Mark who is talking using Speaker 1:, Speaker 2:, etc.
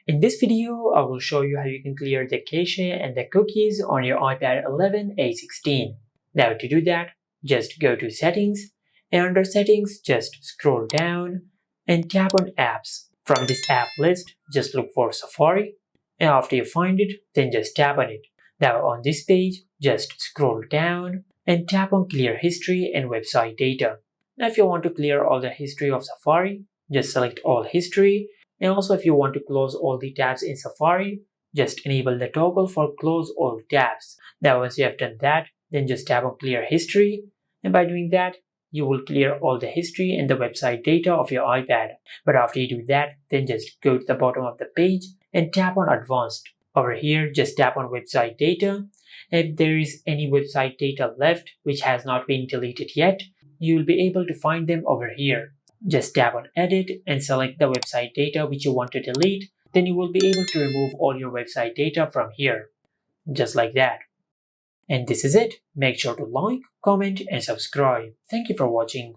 Speaker 1: In this video, I will show you how you can clear the cache and the cookies on your iPad 11A16. Now to do that, just go to Settings, and under Settings, just scroll down and tap on Apps. From this app list, just look for Safari, and after you find it, then just tap on it. Now on this page, just scroll down and tap on Clear History and Website Data. Now if you want to clear all the history of Safari, just select All History, and also if you want to close all the tabs in Safari, just enable the toggle for Close All Tabs. Now once you have done that, then just tap on Clear History, and by doing that, you will clear all the history and the website data of your iPad. But after you do that, then just go to the bottom of the page and tap on Advanced. Over here, just tap on Website Data. If there is any website data left which has not been deleted yet, you will be able to find them over here. Just tap on Edit and select the website data which you want to delete. Then you will be able to remove all your website data from here. Just like that. And this is it. Make sure to like, comment, and subscribe. Thank you for watching.